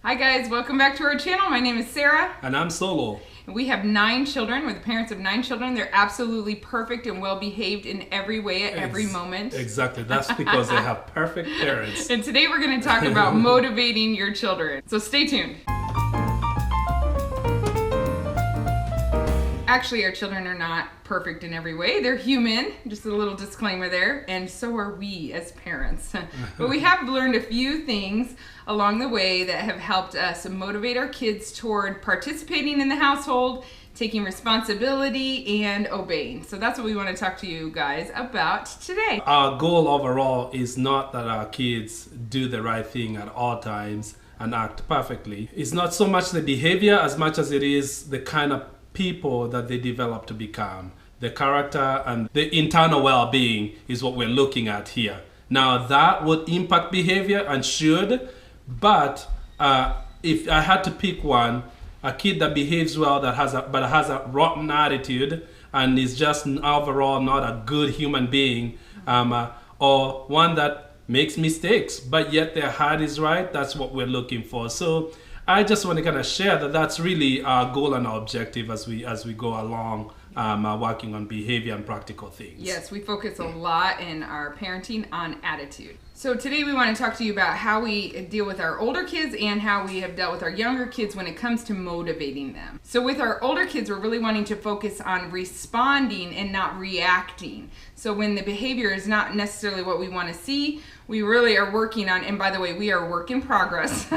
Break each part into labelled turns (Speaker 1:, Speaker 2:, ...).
Speaker 1: Hi guys, welcome back to our channel. My name is Sarah.
Speaker 2: And I'm Solo.
Speaker 1: And we have 9 children. We're the parents of 9 children. They're absolutely perfect and well behaved in every way at every moment.
Speaker 2: Exactly. That's because they have perfect parents.
Speaker 1: And today we're going to talk about motivating your children. So stay tuned. Actually, our children are not perfect in every way. They're human, just a little disclaimer there, and so are we as parents. But we have learned a few things along the way that have helped us motivate our kids toward participating in the household, taking responsibility, and obeying. So that's what we want to talk to you guys about today.
Speaker 2: Our goal overall is not that our kids do the right thing at all times and act perfectly. It's not so much the behavior as much as it is the kind of people that they develop to become. The character and the internal well-being is what we're looking at here. Now that would impact behavior and should, but if I had to pick one, a kid that behaves well that has a rotten attitude and is just overall not a good human being, or one that makes mistakes but yet their heart is right, that's what we're looking for. So I just want to kind of share that that's really our goal and our objective as we go along, working on behavior and practical things.
Speaker 1: Yes, we focus a lot in our parenting on attitude. So today we want to talk to you about how we deal with our older kids and how we have dealt with our younger kids when it comes to motivating them. So with our older kids, we're really wanting to focus on responding and not reacting. So when the behavior is not necessarily what we want to see, we really are working on, and by the way, we are a work in progress.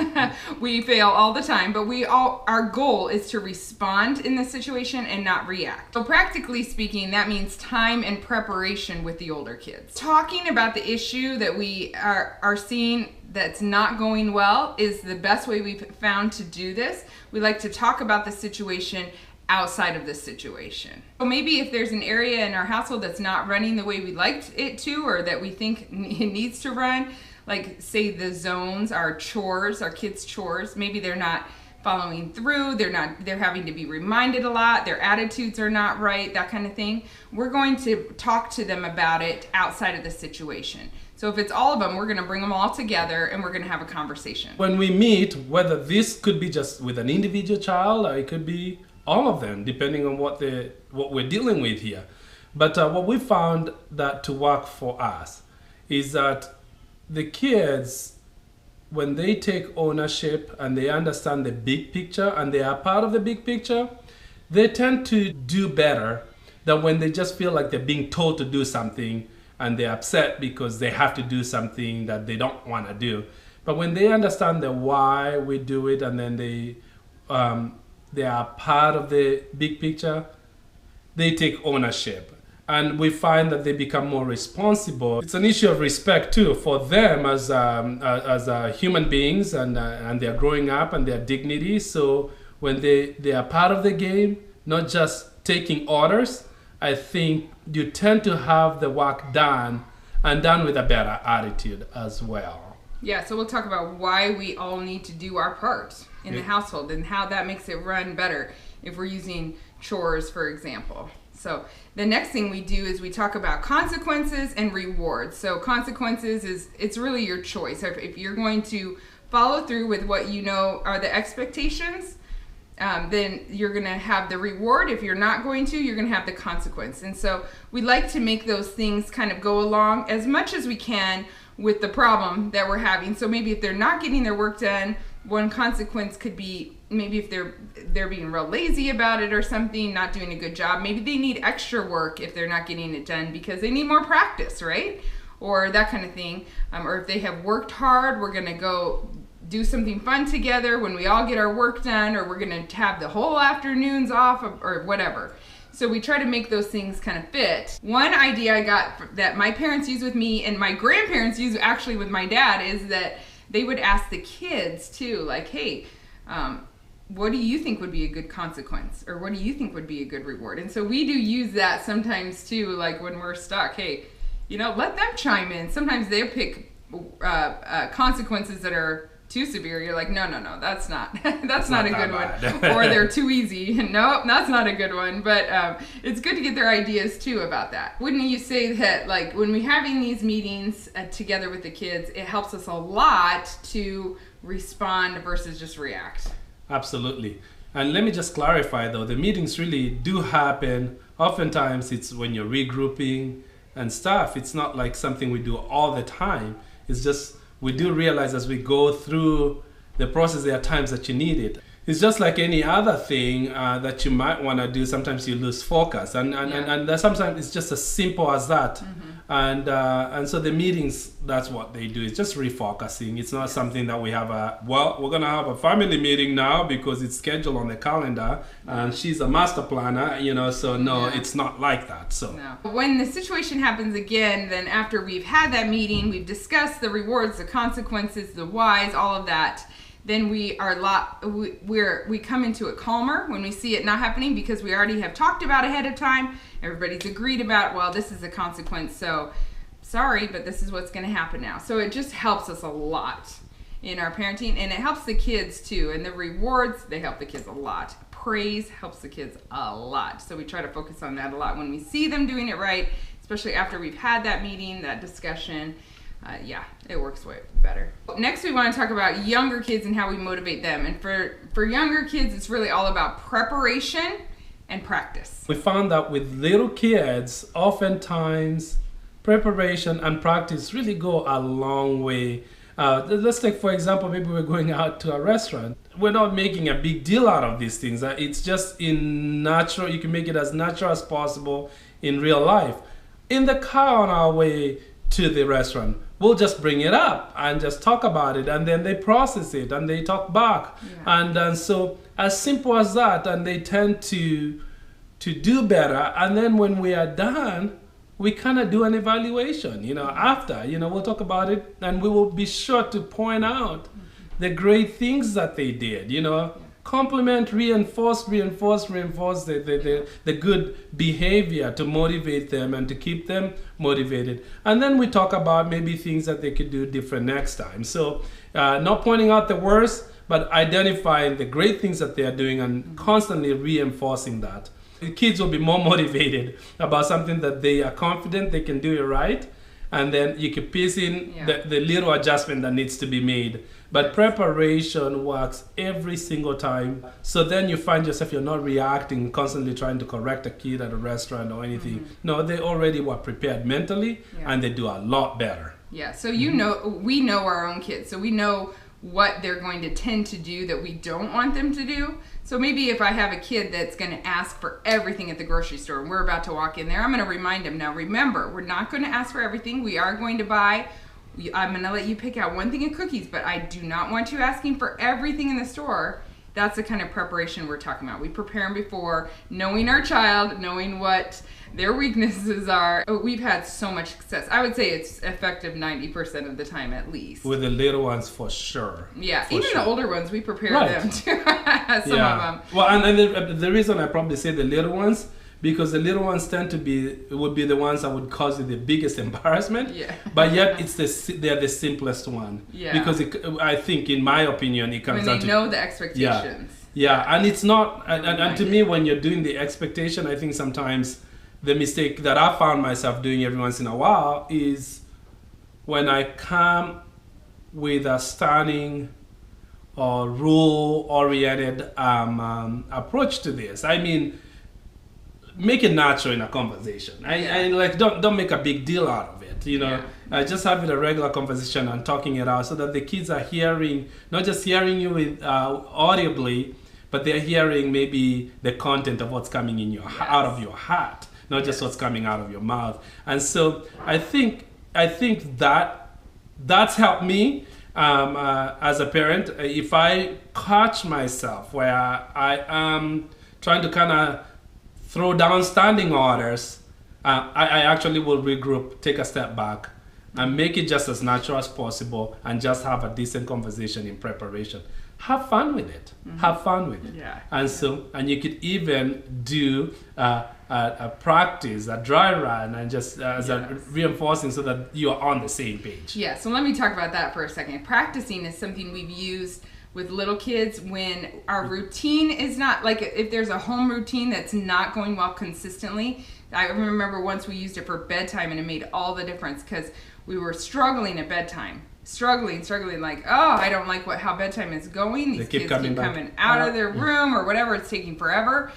Speaker 1: We fail all the time, but our goal is to respond in this situation and not react. So practically speaking, that means time and preparation with the older kids. Talking about the issue that we are seeing that's not going well is the best way we've found to do this. We like to talk about the situation outside of this situation. So maybe if there's an area in our household that's not running the way we'd like it to, or that we think it needs to run, like say the zones, our chores, our kids' chores, maybe they're not following through, they're having to be reminded a lot, their attitudes are not right, that kind of thing. We're going to talk to them about it outside of the situation. So if it's all of them, we're going to bring them all together and we're going to have a conversation.
Speaker 2: When we meet, whether this could be just with an individual child or it could be all of them, depending on what we're dealing with here. But what we found that to work for us is that the kids, when they take ownership and they understand the big picture and they are part of the big picture, they tend to do better than when they just feel like they're being told to do something and they're upset because they have to do something that they don't want to do. But when they understand the why we do it and then they are part of the big picture, they take ownership. And we find that they become more responsible. It's an issue of respect too for them as human beings, and they're growing up and their dignity. So when they are part of the game, not just taking orders, I think you tend to have the work done and done with a better attitude as well.
Speaker 1: Yeah, so we'll talk about why we all need to do our part in the household and how that makes it run better if we're using chores, for example. So the next thing we do is we talk about consequences and rewards. So consequences it's really your choice. If you're going to follow through with what you know are the expectations, then you're going to have the reward. If you're not going to, you're going to have the consequence. And so we like to make those things kind of go along as much as we can with the problem that we're having. So maybe if they're not getting their work done, one consequence could be maybe if they're being real lazy about it or something, not doing a good job. Maybe they need extra work if they're not getting it done because they need more practice, right? Or that kind of thing. Or if they have worked hard, we're going to go do something fun together when we all get our work done, or we're going to have the whole afternoons off, or whatever. So we try to make those things kind of fit. One idea I got that my parents use with me and my grandparents use actually with my dad is that they would ask the kids too, like, hey, what do you think would be a good consequence? Or what do you think would be a good reward? And so we do use that sometimes too, like when we're stuck, hey, let them chime in. Sometimes they'll pick consequences that are too severe. You're like, no, that's not a good one. Or they're too easy. No, that's not a good one. But it's good to get their ideas too about that. Wouldn't you say that, like, when we're having these meetings together with the kids, it helps us a lot to respond versus just react.
Speaker 2: Absolutely. And let me just clarify though, the meetings really do happen. Oftentimes it's when you're regrouping and stuff. It's not like something we do all the time. It's just we do realize as we go through the process, there are times that you need it. It's just like any other thing that you might want to do. Sometimes you lose focus, and that sometimes it's just as simple as that. And so the meetings, that's what they do. It's just refocusing. It's not something that we have we're gonna have a family meeting now because it's scheduled on the calendar, and she's a master planner, So no, it's not like that. So
Speaker 1: no. When the situation happens again, then after we've had that meeting, we've discussed the rewards, the consequences, the whys, all of that. Then we come into it calmer when we see it not happening because we already have talked about ahead of time. Everybody's agreed about, well, this is a consequence, so sorry, but this is what's going to happen now. So it just helps us a lot in our parenting, and it helps the kids too. And the rewards, they help the kids a lot. Praise helps the kids a lot. So we try to focus on that a lot when we see them doing it right, especially after we've had that meeting, that discussion. It works way better. Next, we want to talk about younger kids and how we motivate them. And for younger kids, it's really all about preparation and practice.
Speaker 2: We found that with little kids, oftentimes preparation and practice really go a long way. Let's take, for example, maybe we're going out to a restaurant. We're not making a big deal out of these things. It's just in natural, you can make it as natural as possible in real life. In the car on our way to the restaurant, we'll just bring it up and just talk about it, and then they process it and they talk back. And so as simple as that, and they tend to do better. And then when we are done, we kind of do an evaluation, after, we'll talk about it, and we will be sure to point out the great things that they did, compliment, reinforce the good behavior to motivate them and to keep them motivated. And then we talk about maybe things that they could do different next time. So not pointing out the worst, but identifying the great things that they are doing and constantly reinforcing that. The kids will be more motivated about something that they are confident they can do it right. And then you can piece in the little adjustment that needs to be made. But preparation works every single time. So then you find yourself, you're not reacting, constantly trying to correct a kid at a restaurant or anything. No, they already were prepared mentally, and they do a lot better.
Speaker 1: Yeah, so we know our own kids. So we know what they're going to tend to do that we don't want them to do. So maybe if I have a kid that's going to ask for everything at the grocery store and we're about to walk in there, I'm going to remind them, now remember, we're not going to ask for everything. We are going to buy, I'm going to let you pick out one thing of cookies, but I do not want you asking for everything in the store. That's the kind of preparation we're talking about. We prepare them before, knowing our child, knowing what their weaknesses are. We've had so much success. I would say it's effective 90% of the time at least.
Speaker 2: With the little ones, for sure.
Speaker 1: Yeah, even the older ones, we prepare them too. Some of them.
Speaker 2: Well, and the reason I probably say the little ones, because the little ones would be the ones that would cause you the biggest embarrassment. Yeah. But yet they're the simplest one. Yeah. Because I think, in my opinion, it comes down to...
Speaker 1: When they know the expectations.
Speaker 2: Yeah, and it's not... And to me, when you're doing the expectation, I think sometimes the mistake that I found myself doing every once in a while is when I come with a stunning or rule-oriented approach to this. I mean... Make it natural in a conversation. Don't make a big deal out of it. Just having a regular conversation and talking it out so that the kids are hearing, not just hearing you audibly, but they're hearing maybe the content of what's coming in out of your heart, not just what's coming out of your mouth. And so I think that's helped me as a parent. If I catch myself where I am trying to kind of throw down standing orders, I actually will regroup, take a step back, and make it just as natural as possible, and just have a decent conversation in preparation. Have fun with it. Have fun with it. Yeah. And you could even do a practice, a dry run, and just as a reinforcing so that you are on the same page.
Speaker 1: Yeah. So let me talk about that for a second. Practicing is something we've used with little kids when our routine is not, like if there's a home routine that's not going well consistently. I remember once we used it for bedtime and it made all the difference because we were struggling at bedtime. struggling, like, oh, I don't like how bedtime is going. These kids keep coming out of their room or whatever. It's taking forever.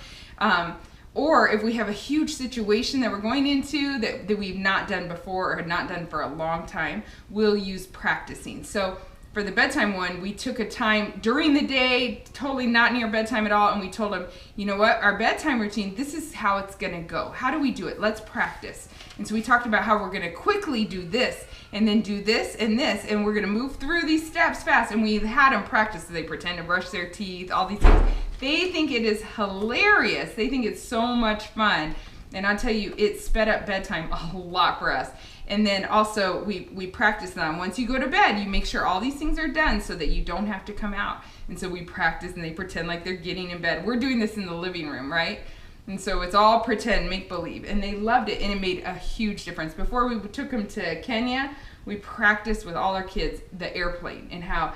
Speaker 1: Or if we have a huge situation that we're going into that we've not done before or had not done for a long time, we'll use practicing. So for the bedtime one, we took a time during the day, totally not near bedtime at all, and we told them, you know what, our bedtime routine, this is how it's going to go. How do we do it? Let's practice. And so we talked about how we're going to quickly do this, and then do this, and we're going to move through these steps fast. And we had them practice. So they pretend to brush their teeth, all these things. They think it is hilarious. They think it's so much fun. And I'll tell you, it sped up bedtime a lot for us. And then also we practice them. Once you go to bed, you make sure all these things are done so that you don't have to come out. And so we practice and they pretend like they're getting in bed. We're doing this in the living room, right? And so it's all pretend, make believe. And they loved it, and it made a huge difference. Before we took them to Kenya, we practiced with all our kids the airplane and how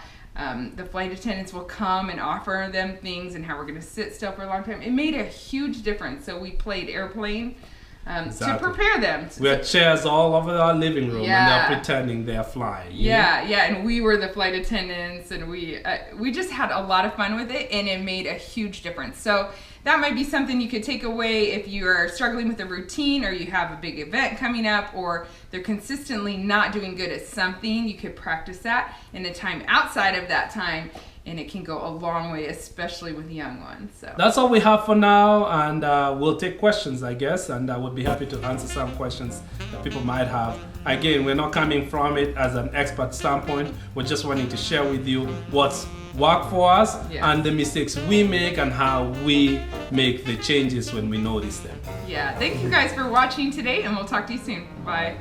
Speaker 1: the flight attendants will come and offer them things and how we're going to sit still for a long time. It made a huge difference. So we played airplane to prepare them.
Speaker 2: We had chairs all over our living room, and they're pretending they're flying.
Speaker 1: Yeah, and we were the flight attendants, and we just had a lot of fun with it, and it made a huge difference. So that might be something you could take away if you are struggling with a routine, or you have a big event coming up, or they're consistently not doing good at something. You could practice that in a time outside of that time, and it can go a long way, especially with young ones. So
Speaker 2: that's all we have for now, and we'll take questions, I guess, and I would be happy to answer some questions that people might have. Again, we're not coming from it as an expert standpoint. We're just wanting to share with you what's worked for us and the mistakes we make and how we make the changes when we notice them.
Speaker 1: Yeah, thank you guys for watching today, and we'll talk to you soon. Bye.